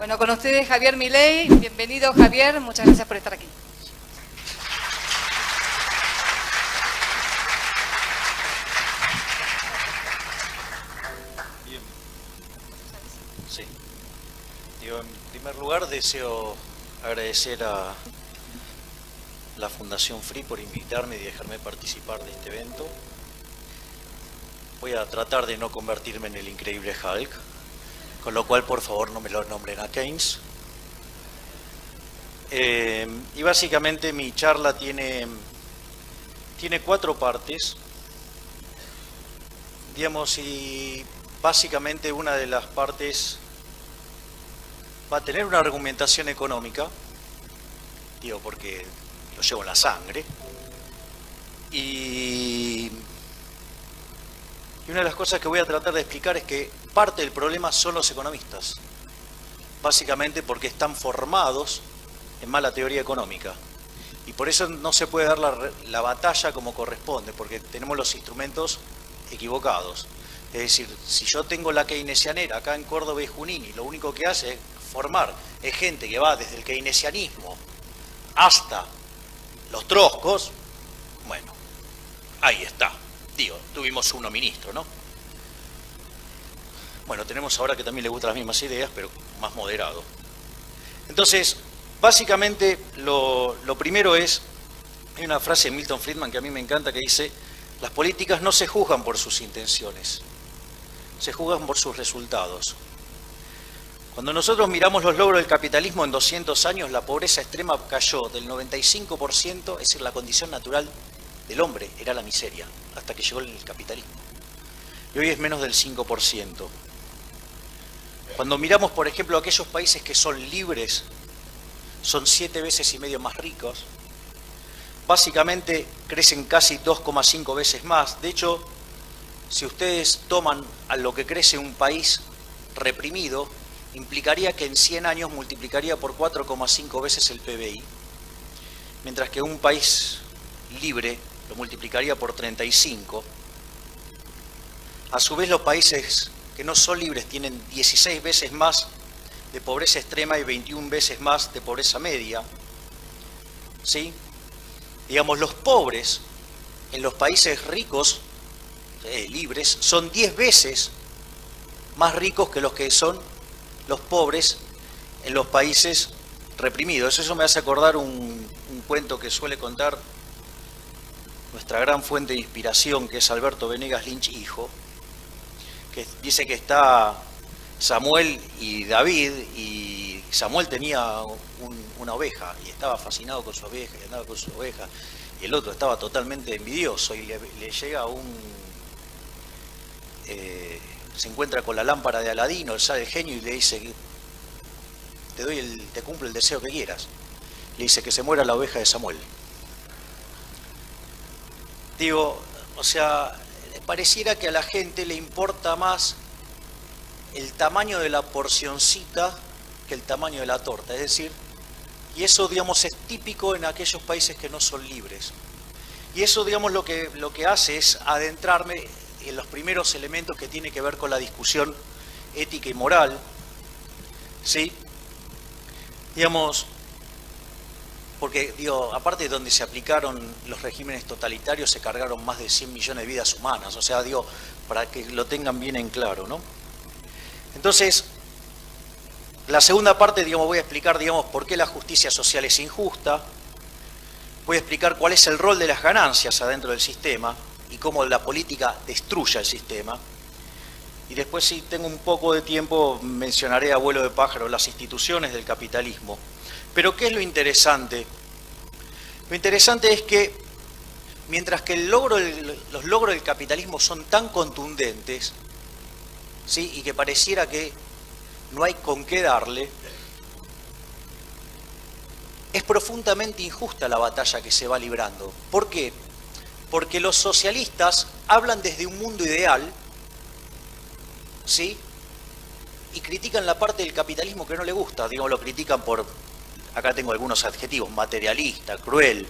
Bueno, con ustedes Javier Milei. Bienvenido, Javier. Muchas gracias por estar aquí. Bien. Sí. Digo, en primer lugar deseo agradecer a la Fundación FRI por invitarme y dejarme participar de este evento. Voy a tratar de no convertirme en el increíble Hulk, con lo cual por favor no me lo nombren a Keynes. Y básicamente mi charla tiene 4 partes, digamos, y básicamente una de las partes va a tener una argumentación económica, digo, porque lo llevo en la sangre, y una de las cosas que voy a tratar de explicar es que parte del problema son los economistas, básicamente porque están formados en mala teoría económica, y por eso no se puede dar la batalla como corresponde, porque tenemos los instrumentos equivocados. Es decir, si yo tengo la keynesianera acá en Córdoba y Junín, y lo único que hace es formar es gente que va desde el keynesianismo hasta los troscos, bueno, ahí está. Digo, tuvimos uno ministro, ¿no? Bueno, tenemos ahora que también le gustan las mismas ideas, pero más moderado. Entonces, básicamente, lo primero es, hay una frase de Milton Friedman que a mí me encanta que dice: las políticas no se juzgan por sus intenciones, se juzgan por sus resultados. Cuando nosotros miramos los logros del capitalismo en 200 años, la pobreza extrema cayó del 95%, es decir, la condición natural del hombre era la miseria, hasta que llegó el capitalismo. Y hoy es menos del 5%. Cuando miramos, por ejemplo, aquellos países que son libres, son 7 veces y medio más ricos. Básicamente crecen casi 2,5 veces más. De hecho, si ustedes toman a lo que crece un país reprimido, implicaría que en 100 años multiplicaría por 4,5 veces el PBI, mientras que un país libre lo multiplicaría por 35. A su vez, los países que no son libres tienen 16 veces más de pobreza extrema y 21 veces más de pobreza media. ¿Sí? Digamos, los pobres en los países ricos, libres, son 10 veces más ricos que los que son los pobres en los países reprimidos. Eso me hace acordar un cuento que suele contar nuestra gran fuente de inspiración, que es Alberto Venegas Lynch, hijo, que dice que está Samuel y David, y Samuel tenía una oveja y estaba fascinado con su oveja y andaba con su oveja, y el otro estaba totalmente envidioso, y le llega se encuentra con la lámpara de Aladino, sale el genio y le dice: te cumplo el deseo que quieras. Le dice: que se muera la oveja de Samuel. Digo, o sea, pareciera que a la gente le importa más el tamaño de la porcioncita que el tamaño de la torta, es decir, y eso, digamos, es típico en aquellos países que no son libres. Y eso, digamos, lo que hace es adentrarme en los primeros elementos que tiene que ver con la discusión ética y moral, ¿sí? Digamos, porque, digo, aparte de donde se aplicaron los regímenes totalitarios, se cargaron más de 100 millones de vidas humanas, o sea, digo, para que lo tengan bien en claro, ¿no? Entonces, la segunda parte, digamos, voy a explicar, digamos, por qué la justicia social es injusta, voy a explicar cuál es el rol de las ganancias adentro del sistema y cómo la política destruye el sistema, y después, si tengo un poco de tiempo, mencionaré a vuelo de pájaro las instituciones del capitalismo. Pero ¿qué es lo interesante? Lo interesante es que mientras que los logros del capitalismo son tan contundentes, ¿sí?, y que pareciera que no hay con qué darle, es profundamente injusta la batalla que se va librando. ¿Por qué? Porque los socialistas hablan desde un mundo ideal, ¿sí?, y critican la parte del capitalismo que no le gusta. Digamos, lo critican por, acá tengo algunos adjetivos: materialista, cruel,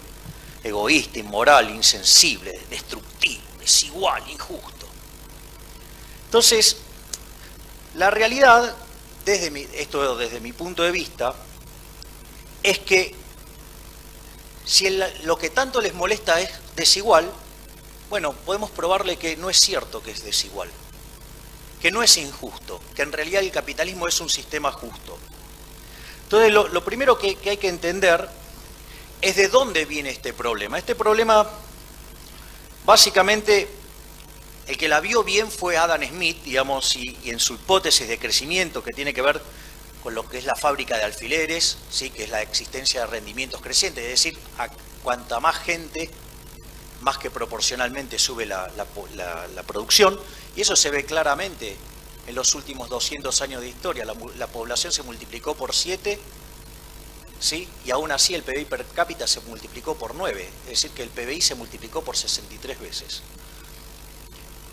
egoísta, inmoral, insensible, destructivo, desigual, injusto. Entonces, la realidad desde mi punto de vista, es que si lo que tanto les molesta es desigual, bueno, podemos probarle que no es cierto que es desigual, que no es injusto, que en realidad el capitalismo es un sistema justo. Entonces, lo primero que hay que entender es de dónde viene este problema. Este problema, básicamente, el que la vio bien fue Adam Smith, digamos, y en su hipótesis de crecimiento que tiene que ver con lo que es la fábrica de alfileres, ¿sí? Que es la existencia de rendimientos crecientes, es decir, a cuanta más gente, más que proporcionalmente sube la producción, y eso se ve claramente en los últimos 200 años de historia. La población se multiplicó por 7, ¿sí? Y aún así el PBI per cápita se multiplicó por 9, es decir, que el PBI se multiplicó por 63 veces.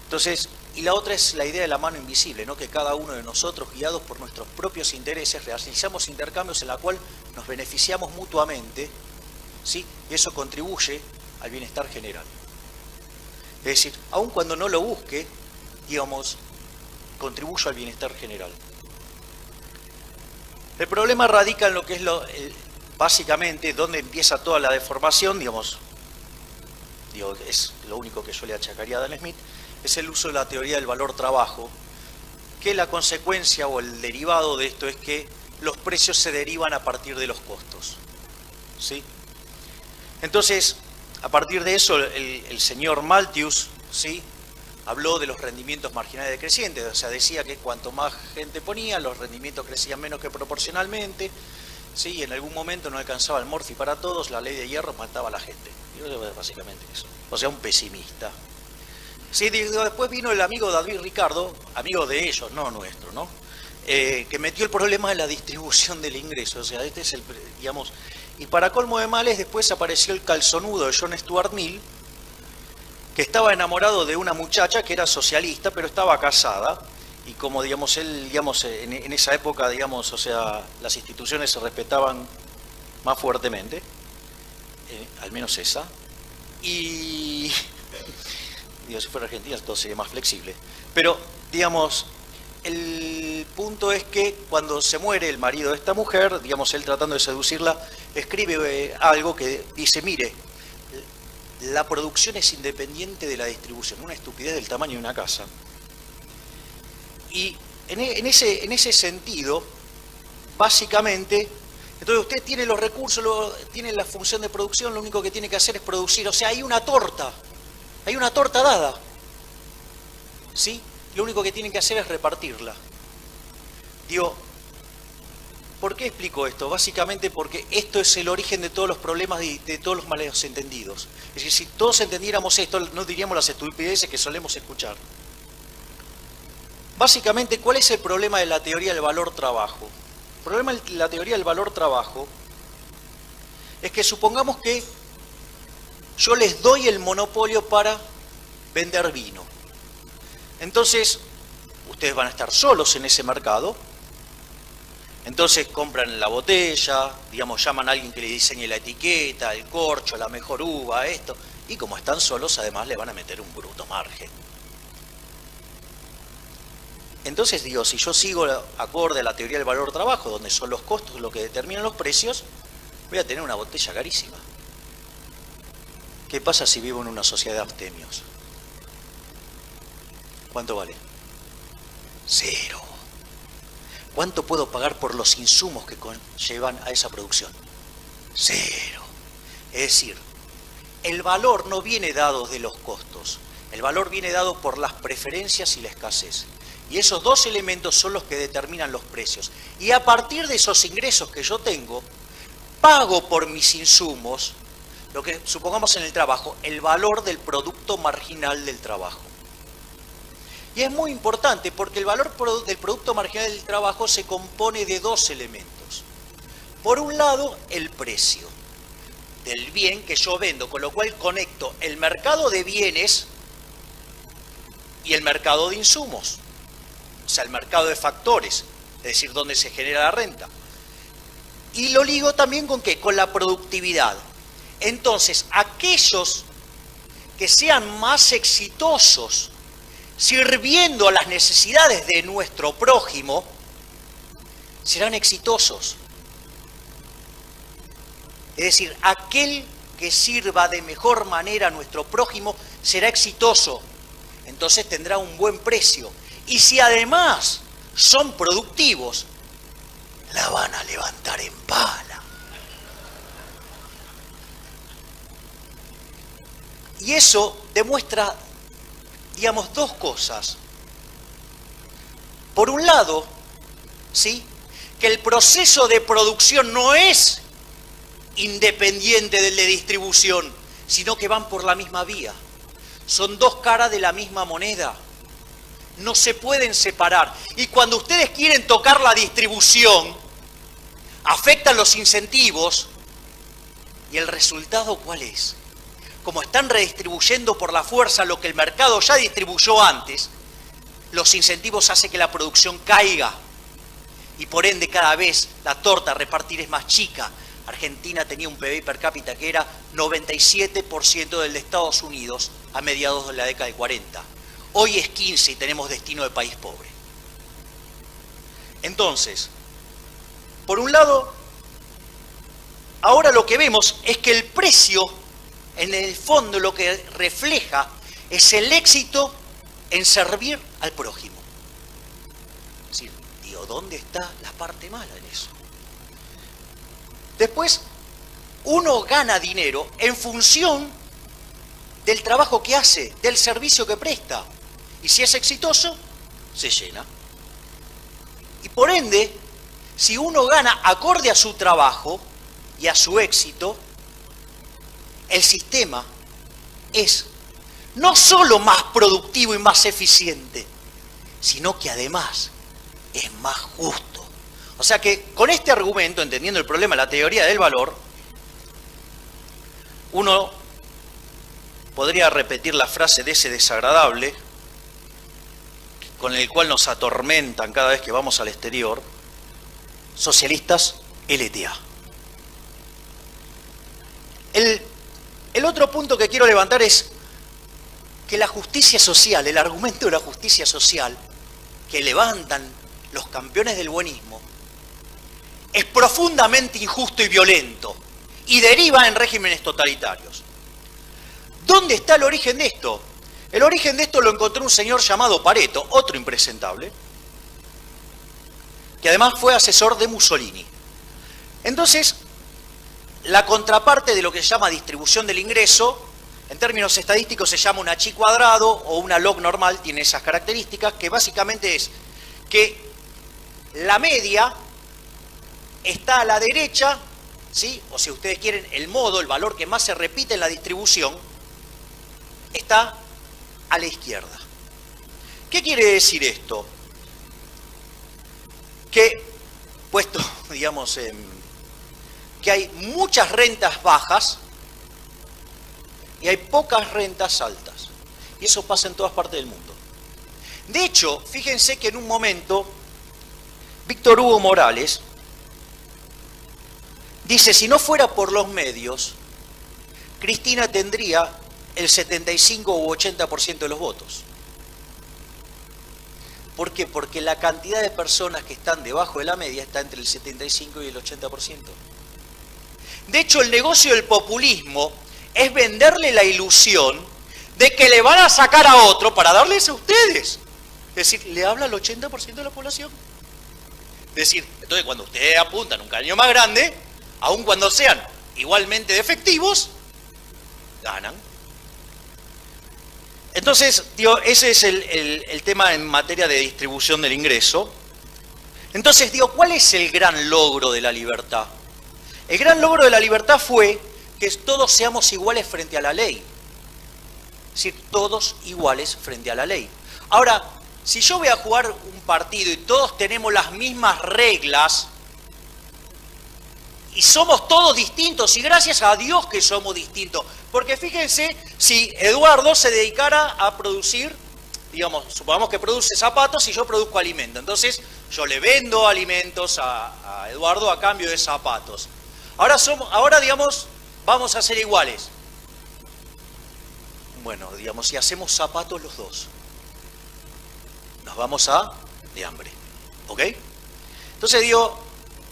Entonces, y la otra es la idea de la mano invisible, ¿no? Que cada uno de nosotros, guiados por nuestros propios intereses, realizamos intercambios en la cual nos beneficiamos mutuamente, ¿sí? Y eso contribuye al bienestar general. Es decir, aun cuando no lo busque, digamos, contribuyo al bienestar general. El problema radica en lo que es básicamente donde empieza toda la deformación, digamos, es lo único que yo le achacaría a Adam Smith, es el uso de la teoría del valor trabajo, que la consecuencia o el derivado de esto es que los precios se derivan a partir de los costos, ¿sí? Entonces, a partir de eso, el señor Malthus, ¿sí?, habló de los rendimientos marginales decrecientes, o sea, decía que cuanto más gente ponía, los rendimientos crecían menos que proporcionalmente, ¿sí? Y en algún momento no alcanzaba el Murphy para todos, la ley de hierro mataba a la gente. Básicamente eso. O sea, un pesimista. Sí, después vino el amigo David Ricardo, amigo de ellos, no nuestro, ¿no? Que metió el problema de la distribución del ingreso, o sea, este es el, digamos, y para colmo de males después apareció el calzonudo de John Stuart Mill, que estaba enamorado de una muchacha que era socialista, pero estaba casada, y como, digamos, él, digamos, en esa época, digamos, o sea, las instituciones se respetaban más fuertemente, al menos esa, y digo, si fuera Argentina todo sería más flexible, pero, digamos, el punto es que cuando se muere el marido de esta mujer, digamos, él tratando de seducirla, escribe algo que dice, mire, la producción es independiente de la distribución, una estupidez del tamaño de una casa. Y en ese sentido, básicamente, entonces usted tiene los recursos, tiene la función de producción, lo único que tiene que hacer es producir, o sea, hay una torta dada, ¿sí? Lo único que tienen que hacer es repartirla. Digo, ¿por qué explico esto? Básicamente porque esto es el origen de todos los problemas y de todos los malos entendidos. Es decir, si todos entendiéramos esto, no diríamos las estupideces que solemos escuchar. Básicamente, ¿cuál es el problema de la teoría del valor trabajo? El problema de la teoría del valor trabajo es que supongamos que yo les doy el monopolio para vender vino. Entonces, ustedes van a estar solos en ese mercado. Entonces compran la botella, digamos, llaman a alguien que le diseñe la etiqueta, el corcho, la mejor uva, esto. Y como están solos, además le van a meter un bruto margen. Entonces, digo, si yo sigo acorde a la teoría del valor trabajo, donde son los costos lo que determinan los precios, voy a tener una botella carísima. ¿Qué pasa si vivo en una sociedad de abstemios? ¿Cuánto vale? 0. ¿Cuánto puedo pagar por los insumos que conllevan a esa producción? 0. Es decir, el valor no viene dado de los costos, el valor viene dado por las preferencias y la escasez. Y esos dos elementos son los que determinan los precios. Y a partir de esos ingresos que yo tengo, pago por mis insumos, lo que supongamos en el trabajo, el valor del producto marginal del trabajo. Y es muy importante porque el valor del producto marginal del trabajo se compone de dos elementos. Por un lado, el precio del bien que yo vendo, con lo cual conecto el mercado de bienes y el mercado de insumos. O sea, el mercado de factores, es decir, donde se genera la renta. Y lo ligo también ¿con qué? Con la productividad. Entonces, aquellos que sean más exitosos sirviendo a las necesidades de nuestro prójimo, serán exitosos. Es decir, aquel que sirva de mejor manera a nuestro prójimo será exitoso. Entonces tendrá un buen precio. Y si además son productivos, la van a levantar en pala. Y eso demuestra, digamos, dos cosas. Por un lado, ¿sí?, que el proceso de producción no es independiente del de distribución, sino que van por la misma vía. Son dos caras de la misma moneda. No se pueden separar. Y cuando ustedes quieren tocar la distribución, afectan los incentivos. ¿Y el resultado cuál es? Como están redistribuyendo por la fuerza lo que el mercado ya distribuyó antes, los incentivos hacen que la producción caiga. Y por ende cada vez la torta a repartir es más chica. Argentina tenía un PBI per cápita que era 97% del de Estados Unidos a mediados de la década de 40. Hoy es 15 y tenemos destino de país pobre. Entonces, por un lado, ahora lo que vemos es que el precio, en el fondo lo que refleja es el éxito en servir al prójimo. Es decir, digo, ¿dónde está la parte mala en eso? Después, uno gana dinero en función del trabajo que hace, del servicio que presta. Y si es exitoso, se llena. Y por ende, si uno gana acorde a su trabajo y a su éxito, el sistema es no solo más productivo y más eficiente, sino que además es más justo. O sea que con este argumento, entendiendo el problema de la teoría del valor, uno podría repetir la frase de ese desagradable, con el cual nos atormentan cada vez que vamos al exterior: socialistas LTA. El otro punto que quiero levantar es que la justicia social, el argumento de la justicia social que levantan los campeones del buenismo, es profundamente injusto y violento y deriva en regímenes totalitarios. ¿Dónde está el origen de esto? El origen de esto lo encontró un señor llamado Pareto, otro impresentable, que además fue asesor de Mussolini. Entonces, la contraparte de lo que se llama distribución del ingreso, en términos estadísticos se llama una chi cuadrado o una log normal, tiene esas características, que básicamente es que la media está a la derecha, ¿sí? O si ustedes quieren, el modo, el valor que más se repite en la distribución, está a la izquierda. ¿Qué quiere decir esto? Que, puesto, digamos, que hay muchas rentas bajas y hay pocas rentas altas. Y eso pasa en todas partes del mundo. De hecho, fíjense que en un momento, Víctor Hugo Morales dice, si no fuera por los medios, Cristina tendría el 75 u 80% de los votos. ¿Por qué? Porque la cantidad de personas que están debajo de la media está entre el 75 y el 80%. De hecho, el negocio del populismo es venderle la ilusión de que le van a sacar a otro para darles a ustedes. Es decir, le habla al 80% de la población. Es decir, entonces cuando ustedes apuntan un cañón más grande, aun cuando sean igualmente efectivos, ganan. Entonces, digo, ese es el tema en materia de distribución del ingreso. Entonces, digo, ¿cuál es el gran logro de la libertad? El gran logro de la libertad fue que todos seamos iguales frente a la ley. Es decir, todos iguales frente a la ley. Ahora, si yo voy a jugar un partido y todos tenemos las mismas reglas, y somos todos distintos, y gracias a Dios que somos distintos, porque fíjense, si Eduardo se dedicara a producir, digamos, supongamos que produce zapatos y yo produzco alimentos, entonces yo le vendo alimentos a Eduardo a cambio de zapatos. Ahora digamos, vamos a ser iguales. Bueno, digamos, si hacemos zapatos los dos, nos vamos de hambre, ¿ok? Entonces digo,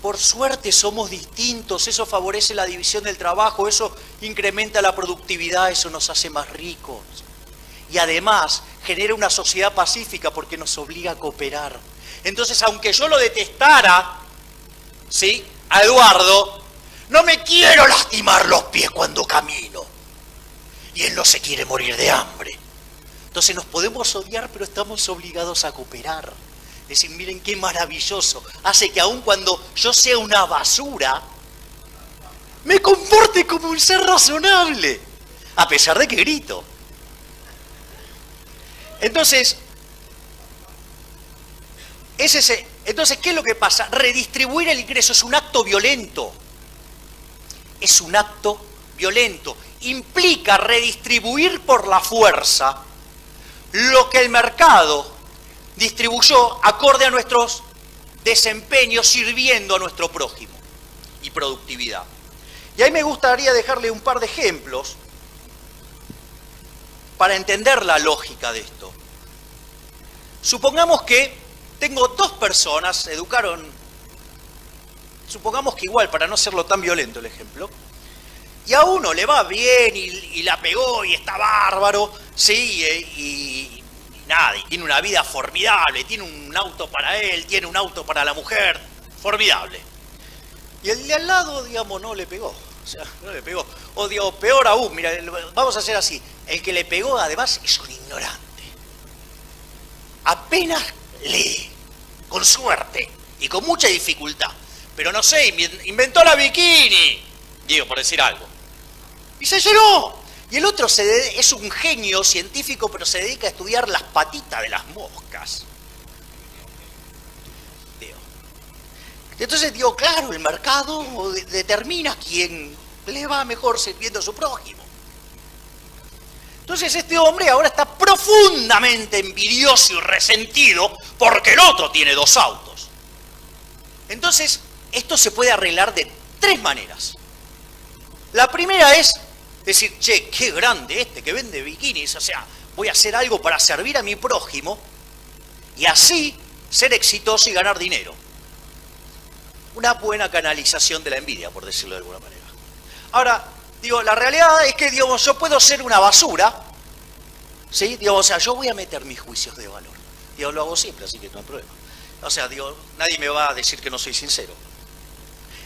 por suerte somos distintos, eso favorece la división del trabajo, eso incrementa la productividad, eso nos hace más ricos. Y además genera una sociedad pacífica porque nos obliga a cooperar. Entonces, aunque yo lo detestara, ¿sí?, a Eduardo, no me quiero lastimar los pies cuando camino. Y él no se quiere morir de hambre. Entonces nos podemos odiar, pero estamos obligados a cooperar. Es decir, miren qué maravilloso. Hace que aun cuando yo sea una basura, me comporte como un ser razonable, a pesar de que grito. Entonces, entonces, ¿qué es lo que pasa? Redistribuir el ingreso es un acto violento. Es un acto violento. Implica redistribuir por la fuerza lo que el mercado distribuyó acorde a nuestros desempeños, sirviendo a nuestro prójimo y productividad. Y ahí me gustaría dejarle un par de ejemplos para entender la lógica de esto. Supongamos que tengo dos personas, supongamos que igual, para no hacerlo tan violento el ejemplo, y a uno le va bien y la pegó y está bárbaro, ¿sí? Y nada, y tiene una vida formidable, tiene un auto para él, tiene un auto para la mujer, formidable. Y el de al lado, digamos, no le pegó, o sea, no le pegó. O digo, peor aún, mira, vamos a hacer así, el que le pegó además es un ignorante. Apenas lee, con suerte y con mucha dificultad, pero no sé, inventó la bikini, digo, por decir algo, y se llenó. Y el otro es un genio científico, pero se dedica a estudiar las patitas de las moscas. Digo. Entonces digo, claro, el mercado determina quién le va mejor sirviendo a su prójimo. Entonces este hombre ahora está profundamente envidioso y resentido porque el otro tiene dos autos. Entonces, esto se puede arreglar de tres maneras. La primera es decir, che, qué grande este que vende bikinis, o sea, voy a hacer algo para servir a mi prójimo y así ser exitoso y ganar dinero. Una buena canalización de la envidia, por decirlo de alguna manera. Ahora, digo, la realidad es que, digamos, yo puedo ser una basura, ¿sí? Digo, o sea, yo voy a meter mis juicios de valor. Digo, lo hago siempre, así que no hay problema. O sea, digo, nadie me va a decir que no soy sincero.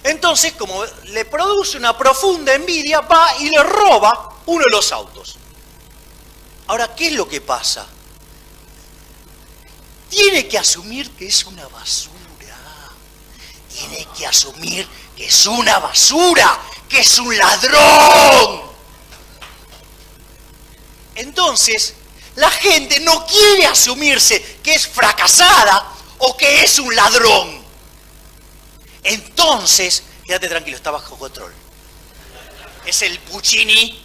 Entonces, como le produce una profunda envidia, va y le roba uno de los autos. Ahora, ¿qué es lo que pasa? Tiene que asumir que es una basura. Tiene que asumir que es una basura, que es un ladrón. Entonces, la gente no quiere asumirse que es fracasada o que es un ladrón. Entonces, quédate tranquilo, está bajo control. Es el Puccini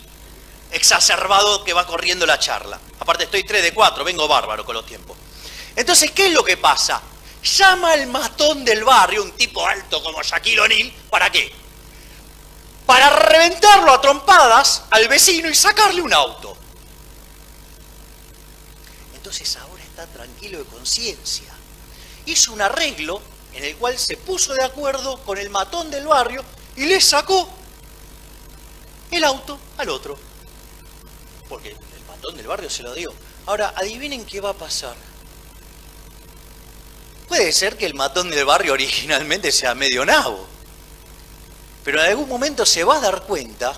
exacerbado que va corriendo la charla. Aparte estoy 3 de 4, vengo bárbaro con los tiempos. Entonces, ¿qué es lo que pasa? Llama al matón del barrio, un tipo alto como Shaquille O'Neal, ¿para qué? Para reventarlo a trompadas al vecino y sacarle un auto. Entonces ahora está tranquilo de conciencia. Hizo un arreglo en el cual se puso de acuerdo con el matón del barrio y le sacó el auto al otro. Porque el matón del barrio se lo dio. Ahora, adivinen qué va a pasar. Puede ser que el matón del barrio originalmente sea medio nabo, pero en algún momento se va a dar cuenta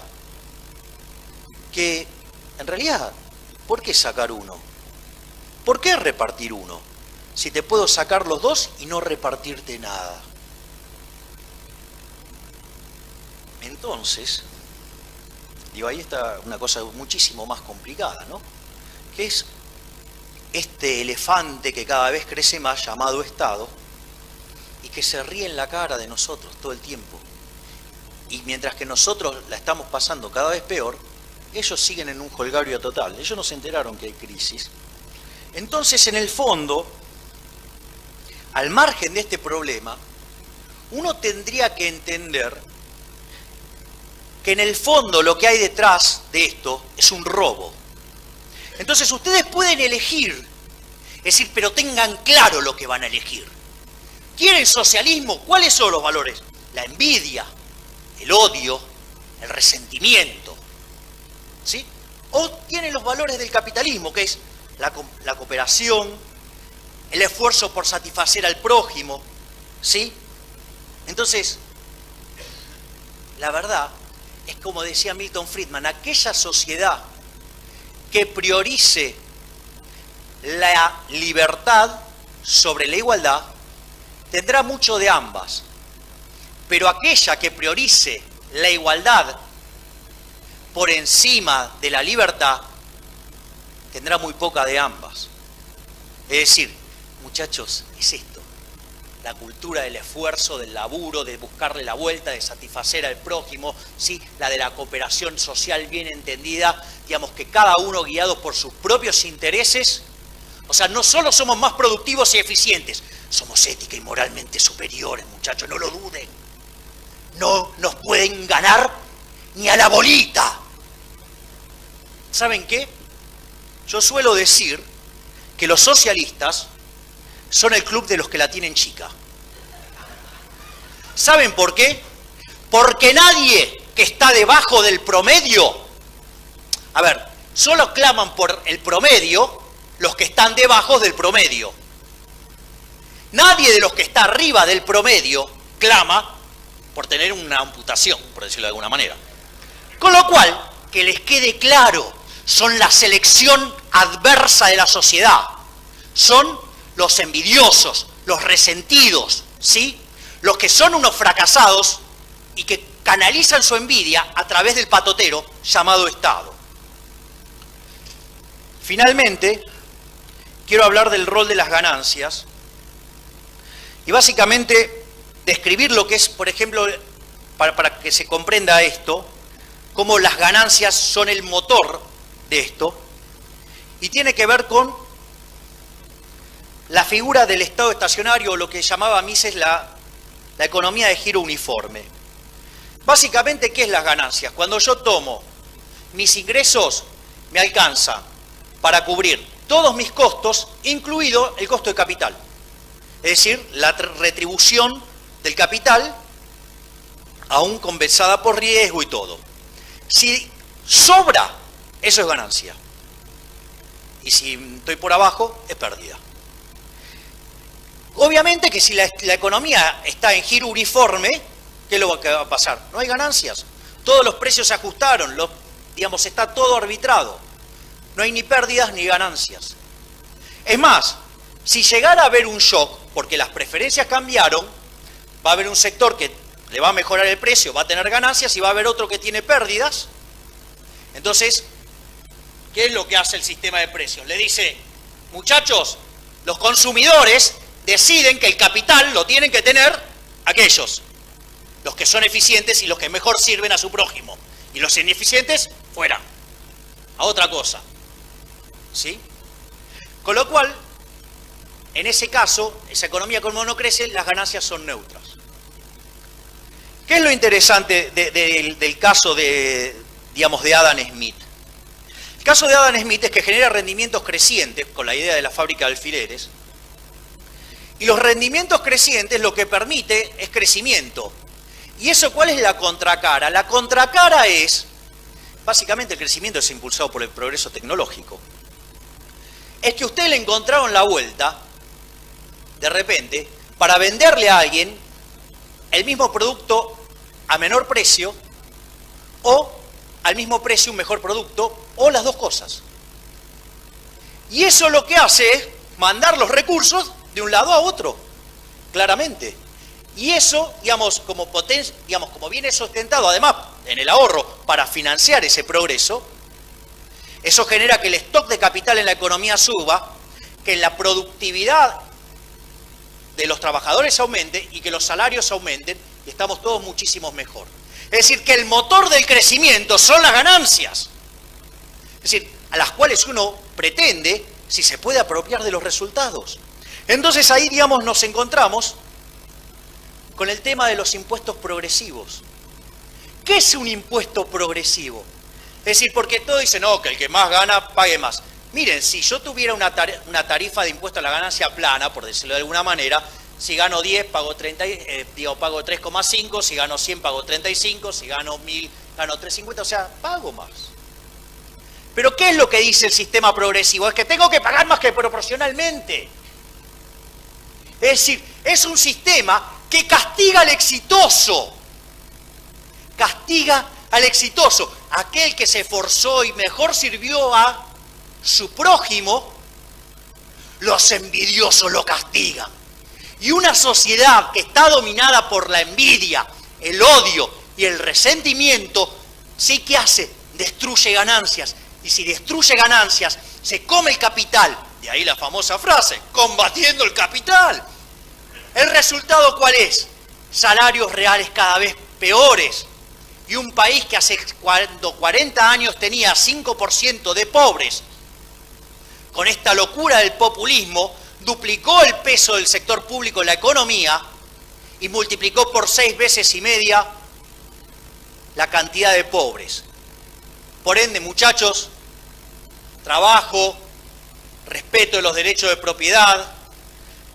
que, en realidad, ¿por qué sacar uno? ¿Por qué repartir uno? Si te puedo sacar los dos y no repartirte nada. Entonces, digo, ahí está una cosa muchísimo más complicada, ¿no? Que es este elefante que cada vez crece más, llamado Estado, y que se ríe en la cara de nosotros todo el tiempo. Y mientras que nosotros la estamos pasando cada vez peor, ellos siguen en un holgario total. Ellos no se enteraron que hay crisis. Entonces, en el fondo, al margen de este problema, uno tendría que entender que en el fondo lo que hay detrás de esto es un robo. Entonces ustedes pueden elegir, es decir, pero tengan claro lo que van a elegir. ¿Quieren socialismo? ¿Cuáles son los valores? La envidia, el odio, el resentimiento, ¿sí? O tienen los valores del capitalismo, que es la cooperación, el esfuerzo por satisfacer al prójimo, ¿sí? Entonces, la verdad es como decía Milton Friedman, aquella sociedad que priorice la libertad sobre la igualdad tendrá mucho de ambas, pero aquella que priorice la igualdad por encima de la libertad tendrá muy poca de ambas. Es decir, muchachos, es esto, la cultura del esfuerzo, del laburo, de buscarle la vuelta, de satisfacer al prójimo, ¿sí? La de la cooperación social bien entendida, digamos que cada uno guiado por sus propios intereses. O sea, no solo somos más productivos y eficientes, somos ética y moralmente superiores, muchachos, no lo duden. No nos pueden ganar ni a la bolita. ¿Saben qué? Yo suelo decir que los socialistas son el club de los que la tienen chica. ¿Saben por qué? Porque nadie que está debajo del promedio, a ver, solo claman por el promedio los que están debajo del promedio. Nadie de los que está arriba del promedio clama por tener una amputación, por decirlo de alguna manera. Con lo cual, que les quede claro, son la selección adversa de la sociedad. Son los envidiosos, los resentidos, ¿sí? Los que son unos fracasados y que canalizan su envidia a través del patotero llamado Estado. Finalmente, quiero hablar del rol de las ganancias y básicamente describir lo que es, por ejemplo, para que se comprenda esto, cómo las ganancias son el motor de esto, y tiene que ver con la figura del estado estacionario, o lo que llamaba Mises la economía de giro uniforme. Básicamente, ¿qué es las ganancias? Cuando yo tomo mis ingresos, me alcanza para cubrir todos mis costos, incluido el costo de capital. Es decir, la retribución del capital, aún compensada por riesgo y todo. Si sobra, eso es ganancia. Y si estoy por abajo, es pérdida. Obviamente que si la economía está en giro uniforme, ¿qué es lo que va a pasar? No hay ganancias. Todos los precios se ajustaron, digamos, está todo arbitrado. No hay ni pérdidas ni ganancias. Es más, si llegara a haber un shock, porque las preferencias cambiaron, va a haber un sector que le va a mejorar el precio, va a tener ganancias, y va a haber otro que tiene pérdidas. Entonces, ¿qué es lo que hace el sistema de precios? Le dice, muchachos, los consumidores deciden que el capital lo tienen que tener aquellos, los que son eficientes y los que mejor sirven a su prójimo. Y los ineficientes, fuera, a otra cosa. ¿Sí? Con lo cual, en ese caso, esa economía como no crece, las ganancias son neutras. ¿Qué es lo interesante del caso digamos, de Adam Smith? El caso de Adam Smith es que genera rendimientos crecientes, con la idea de la fábrica de alfileres, y los rendimientos crecientes lo que permite es crecimiento. ¿Y eso cuál es la contracara? La contracara es, básicamente el crecimiento es impulsado por el progreso tecnológico. Es que ustedes le encontraron la vuelta, de repente, para venderle a alguien el mismo producto a menor precio, o al mismo precio un mejor producto, o las dos cosas. Y eso lo que hace es mandar los recursos de un lado a otro, claramente. Y eso, digamos, como viene sustentado además en el ahorro para financiar ese progreso, eso genera que el stock de capital en la economía suba, que la productividad de los trabajadores aumente y que los salarios aumenten, y estamos todos muchísimo mejor. Es decir, que el motor del crecimiento son las ganancias. Es decir, a las cuales uno pretende, si se puede, apropiar de los resultados. Entonces ahí, digamos, nos encontramos con el tema de los impuestos progresivos. ¿Qué es un impuesto progresivo? Es decir, porque todos dicen, no, que el que más gana pague más. Miren, si yo tuviera una tarifa de impuesto a la ganancia plana, por decirlo de alguna manera, Si gano 10, pago 30, pago 3,5, si gano 100, pago 35, si gano 1000, gano 3,50, o sea, pago más. Pero ¿qué es lo que dice el sistema progresivo? Es que tengo que pagar más que proporcionalmente. Es decir, es un sistema que castiga al exitoso. Castiga al exitoso. Aquel que se esforzó y mejor sirvió a su prójimo, los envidiosos lo castigan. Y una sociedad que está dominada por la envidia, el odio y el resentimiento, ¿sí qué hace? Destruye ganancias. Y si destruye ganancias, se come el capital. De ahí la famosa frase, combatiendo el capital. ¿El resultado cuál es? Salarios reales cada vez peores. Y un país que hace 40 años tenía 5% de pobres, con esta locura del populismo, duplicó el peso del sector público en la economía y multiplicó por 6,5 veces la cantidad de pobres. Por ende, muchachos, trabajo, respeto de los derechos de propiedad,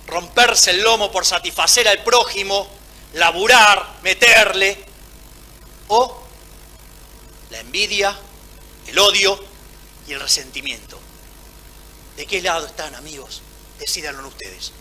romperse el lomo por satisfacer al prójimo, laburar, meterle, o la envidia, el odio y el resentimiento. ¿De qué lado están, amigos? Decídanlo ustedes.